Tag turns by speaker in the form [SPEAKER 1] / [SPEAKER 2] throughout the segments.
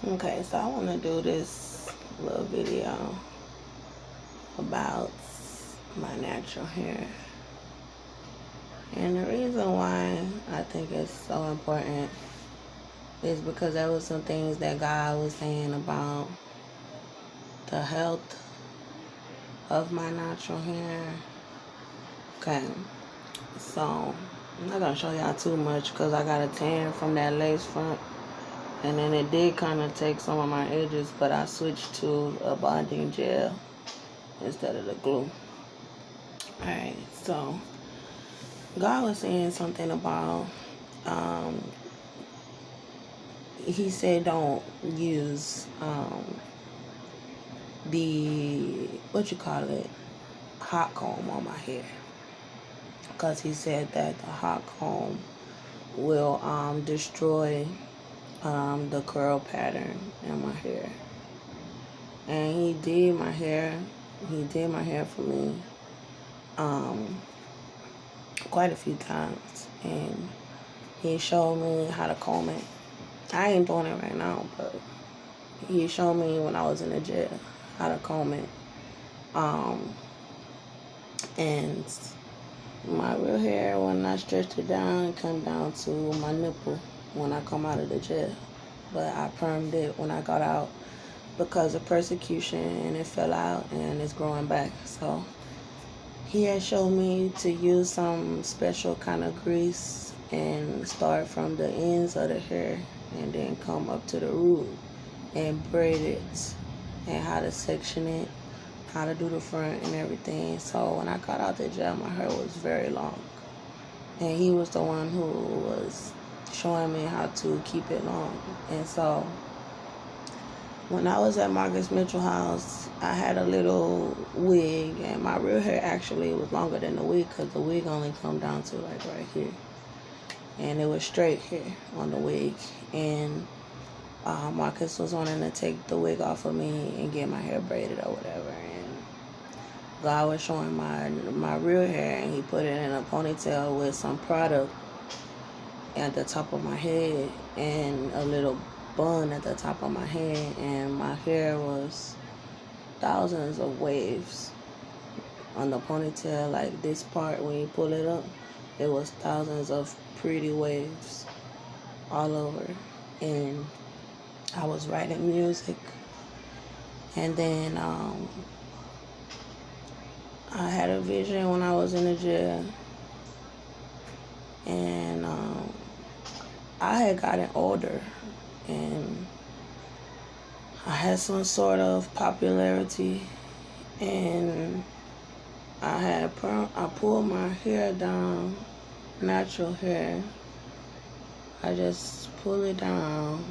[SPEAKER 1] Okay, so I want to do this little video about my natural hair. And the reason why I think it's so important is because there was some things that God was saying about the health of my natural hair. Okay, so I'm not going to show y'all too much because I got a tan from that lace front. And then it did kind of take some of my edges, but I switched to a bonding gel instead of the glue. Alright, so God was saying something about, he said don't use the, hot comb on my hair. Because he said that the hot comb will destroy the curl pattern in my hair. And he did my hair for me quite a few times, and he showed me how to comb it. I ain't doing it right now, but he showed me when I was in the jail how to comb it. And my real hair, when I stretched it down, it come down to my nipple when I come out of the jail. But I permed it when I got out because of persecution, and it fell out and it's growing back. So he had showed me to use some special kind of grease and start from the ends of the hair and then come up to the root and braid it, and how to section it, how to do the front and everything. So when I got out the jail, my hair was very long. And he was the one who was showing me how to keep it long. And so when I was at Marcus Mitchell House, I had a little wig, and my real hair actually was longer than the wig because the wig only come down to like right here. And it was straight hair on the wig. And Marcus was wanting to take the wig off of me and get my hair braided or whatever. And God was showing my real hair, and he put it in a ponytail with some product at the top of my head and a little bun at the top of my head, and my hair was thousands of waves on the ponytail. Like this part, when you pull it up, it was thousands of pretty waves all over. And I was writing music, and then I had a vision when I was in the jail, and I had gotten older, and I had some sort of popularity, and I pulled my hair down, natural hair. I just pull it down,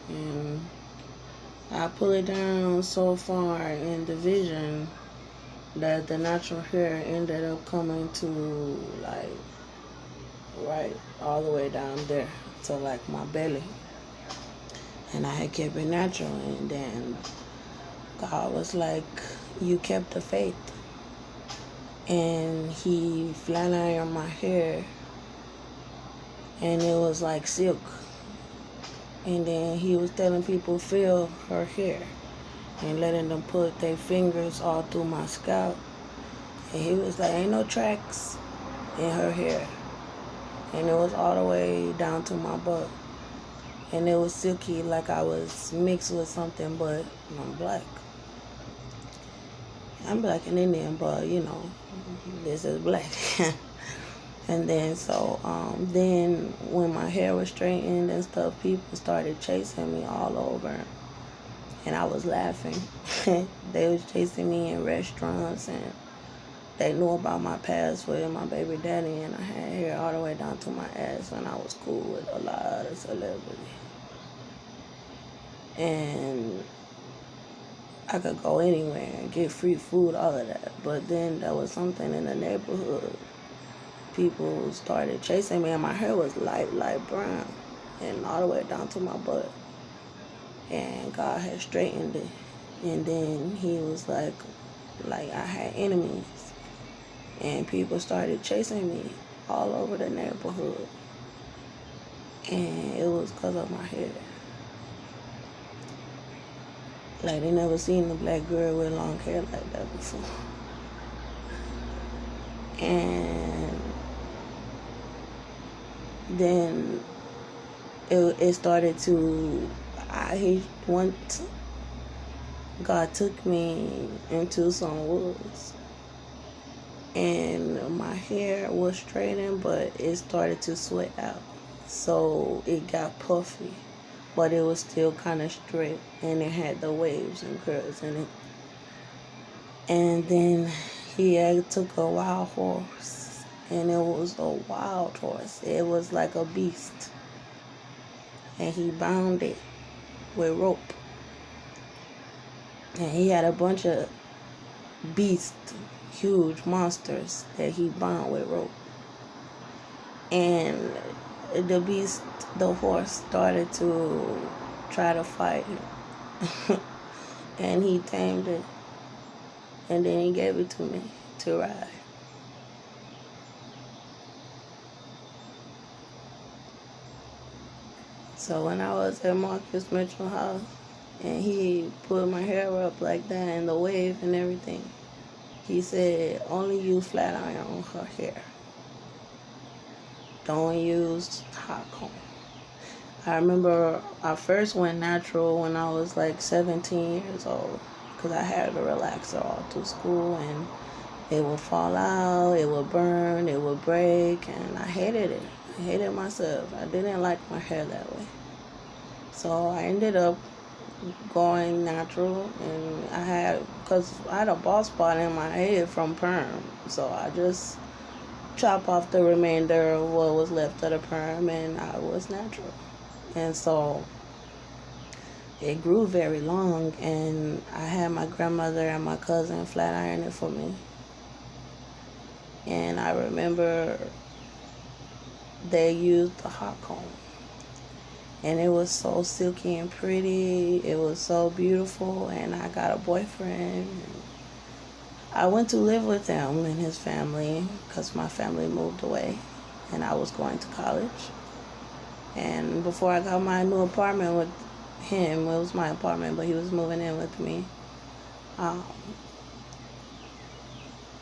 [SPEAKER 1] and I pull it down so far in the vision that the natural hair ended up coming to like right all the way down there to like my belly. And I had kept it natural, and then God was like, you kept the faith. And he flat ironed my hair, and it was like silk. And then he was telling people, feel her hair, and letting them put their fingers all through my scalp. And he was like, ain't no tracks in her hair. And it was all the way down to my butt. And it was silky, like I was mixed with something, but I'm black. I'm black and Indian, but you know, this is black. And then then when my hair was straightened and stuff, people started chasing me all over, and I was laughing. They was chasing me in restaurants, and they knew about my past with my baby daddy, and I had hair all the way down to my ass, and I was cool with a lot of celebrities. And I could go anywhere and get free food, all of that. But then there was something in the neighborhood. People started chasing me, and my hair was light brown and all the way down to my butt. And God had straightened it. And then he was like I had enemies. And people started chasing me all over the neighborhood. And it was because of my hair. Like, they never seen a black girl with long hair like that before. And then it started to, God took me into some woods, and my hair was straightened, but it started to sweat out. So it got puffy, but it was still kind of straight, and it had the waves and curls in it. And then he had took a wild horse, and it was a wild horse. It was like a beast, and he bound it with rope. And he had a bunch of beasts, huge monsters that he bound with rope. And the horse started to try to fight him. And he tamed it. And then he gave it to me to ride. So when I was at Marcus Mitchell House, and he put my hair up like that and the wave and everything, he said, only use flat iron on her hair. Don't use hot comb. I remember I first went natural when I was like 17 years old, because I had a relaxer all through school, and it would fall out, it would burn, it would break, and I hated it. I hated myself. I didn't like my hair that way. So I ended up going natural, and because I had a bald spot in my head from perm, so I just chop off the remainder of what was left of the perm, and I was natural. And so it grew very long, and I had my grandmother and my cousin flat iron it for me. And I remember they used the hot comb, and it was so silky and pretty. It was so beautiful, and I got a boyfriend. I went to live with him and his family because my family moved away, and I was going to college. And before I got my new apartment with him, it was my apartment, but he was moving in with me,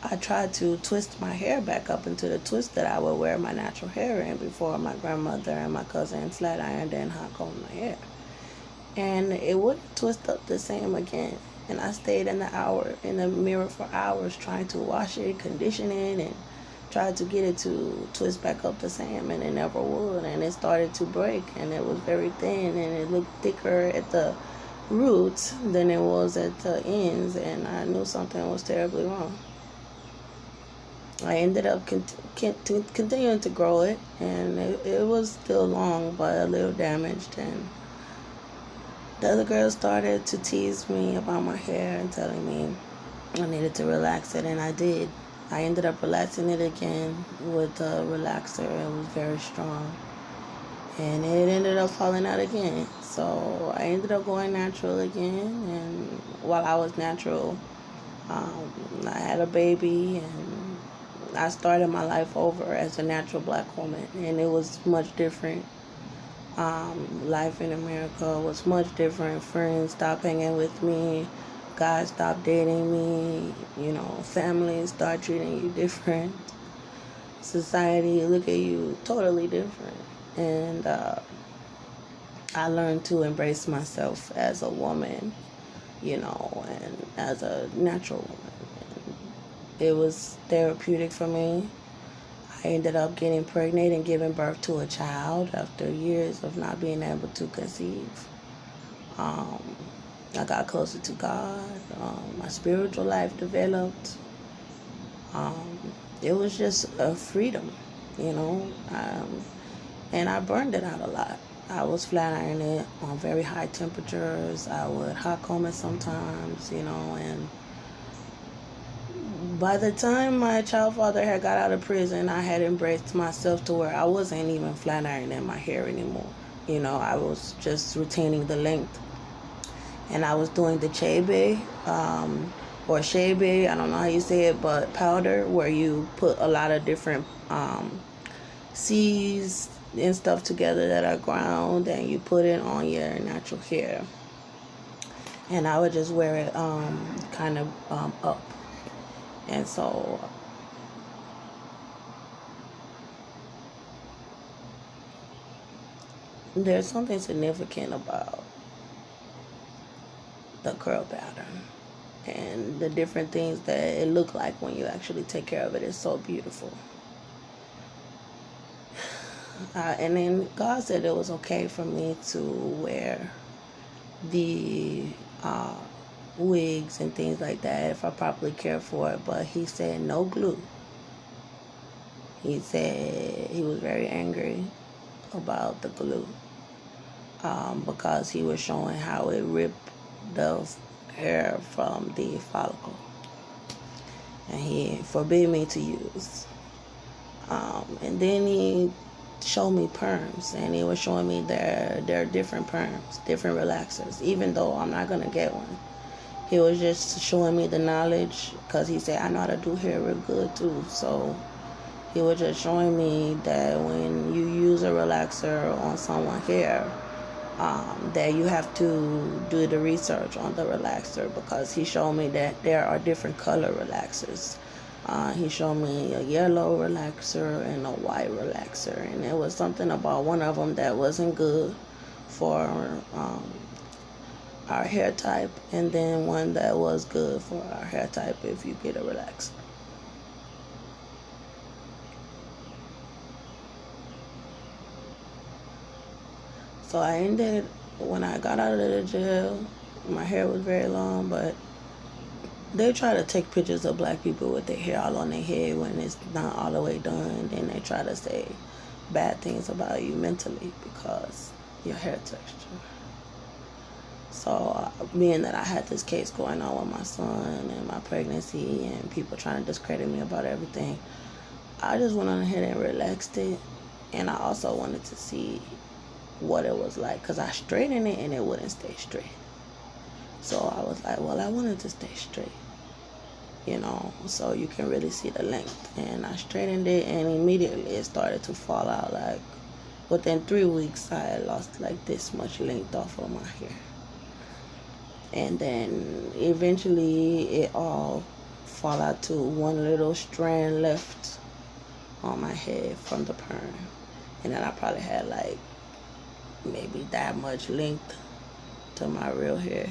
[SPEAKER 1] I tried to twist my hair back up into the twist that I would wear my natural hair in before my grandmother and my cousin flat ironed and hot combed my hair. And it wouldn't twist up the same again. And I stayed in the mirror for hours trying to wash it, condition it, and tried to get it to twist back up the same, and it never would. And it started to break, and it was very thin, and it looked thicker at the roots than it was at the ends, and I knew something was terribly wrong. I ended up continuing to grow it, and it was still long but a little damaged. And the other girls started to tease me about my hair and telling me I needed to relax it, and I did. I ended up relaxing it again with a relaxer. It was very strong, and it ended up falling out again. So I ended up going natural again, and while I was natural, I had a baby, and I started my life over as a natural black woman, and it was much different. Life in America was much different. Friends stopped hanging with me. Guys stopped dating me. Families start treating you different. Society look at you totally different. And I learned to embrace myself as a woman, and as a natural woman. It was therapeutic for me. I ended up getting pregnant and giving birth to a child after years of not being able to conceive. I got closer to God. My spiritual life developed. It was just a freedom, and I burned it out a lot. I was flat ironing it on very high temperatures. I would hot comb it sometimes, and by the time my child father had got out of prison, I had embraced myself to where I wasn't even flat ironing my hair anymore. I was just retaining the length. And I was doing the chebe, or shebe, I don't know how you say it, but powder, where you put a lot of different seeds and stuff together that are ground, and you put it on your natural hair. and I would just wear it kind of up. And so there's something significant about the curl pattern and the different things that it look like when you actually take care of it. It's so beautiful. And then God said it was okay for me to wear the wigs and things like that if I properly care for it, but he said no glue. He said he was very angry about the glue because he was showing how it ripped the hair from the follicle, and he forbid me to use. And then he showed me perms, and he was showing me there are different perms, different relaxers, even though I'm not gonna get one. He was just showing me the knowledge because he said I know how to do hair real good too. So he was just showing me that when you use a relaxer on someone's hair, that you have to do the research on the relaxer, because he showed me that there are different color relaxers. He showed me a yellow relaxer and a white relaxer, and it was something about one of them that wasn't good for our hair type, and then one that was good for our hair type if you get a relaxer. So I ended, when I got out of the jail, my hair was very long, but they try to take pictures of black people with their hair all on their head when it's not all the way done. Then they try to say bad things about you mentally because your hair texture. So being that I had this case going on with my son and my pregnancy and people trying to discredit me about everything, I just went on ahead and relaxed it. And I also wanted to see what it was like, because I straightened it and it wouldn't stay straight. So I was like, well, I wanted to stay straight, so you can really see the length. And I straightened it, and immediately it started to fall out. Like within 3 weeks, I had lost like this much length off of my hair. And then eventually it all fall out to one little strand left on my head from the perm. And then I probably had like maybe that much length to my real hair.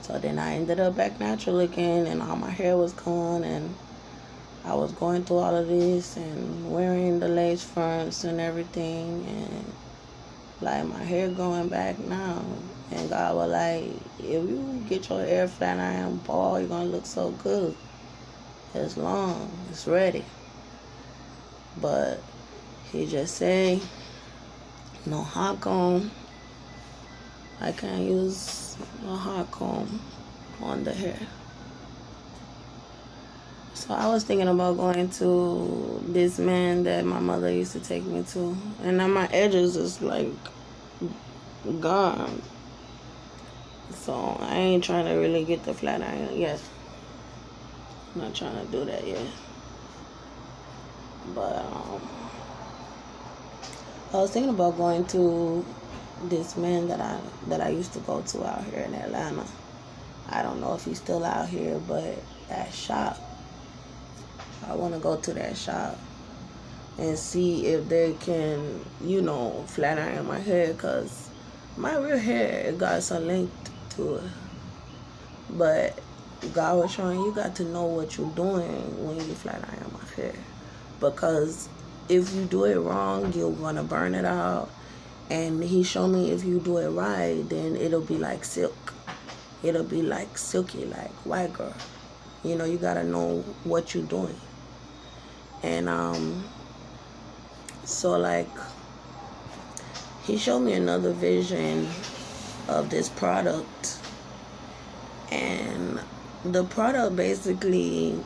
[SPEAKER 1] So then I ended up back natural again, and all my hair was gone, and I was going through all of this and wearing the lace fronts and everything, and like my hair going back now. And God was like, if you get your hair flat iron bald, you're gonna look so good. It's long, it's ready. But he just say no hot comb. I can't use a hot comb on the hair. So I was thinking about going to this man that my mother used to take me to, and now my edges is like gone. So I ain't trying to really get the flat iron yet. I'm not trying to do that yet. But I was thinking about going to this man that I used to go to out here in Atlanta. I don't know if he's still out here, but that shop, I want to go to that shop and see if they can, flat iron my hair, because my real hair got some length to it. But God was showing you got to know what you're doing when you flat iron my hair, because if you do it wrong, you're going to burn it out. And he showed me if you do it right, then it'll be like silk. It'll be like silky, like white girl. You got to know what you're doing. And so like he showed me another vision of this product. And the product basically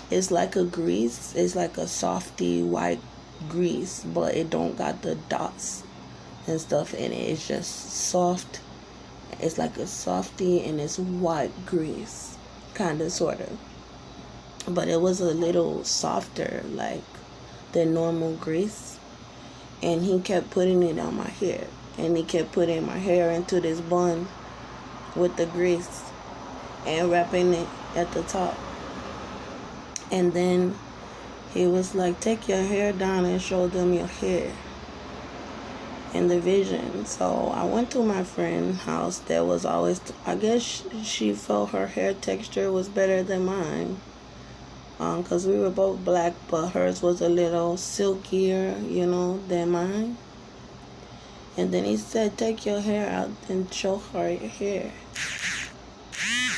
[SPEAKER 1] is like a grease. It's like a softy white grease, but it don't got the dots and stuff in it. It's just soft. It's like a softy, and it's white grease, kind of, sort of. But it was a little softer, like the normal grease. And he kept putting it on my hair. And he kept putting my hair into this bun with the grease and wrapping it at the top. And then he was like, take your hair down and show them your hair in the vision. So I went to my friend's house. That was always, I guess she felt her hair texture was better than mine. Because we were both black, but hers was a little silkier, than mine. And then he said, take your hair out and show her your hair.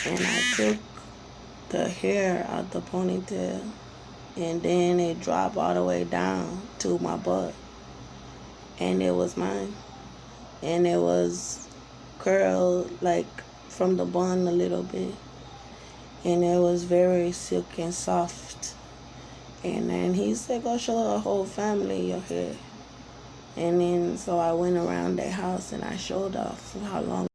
[SPEAKER 1] And I took the hair out the ponytail, and then it dropped all the way down to my butt. And it was mine. And it was curled like from the bun a little bit. And it was very silky and soft. And then he said, go show the whole family your hair. And then so I went around their house and I showed off how long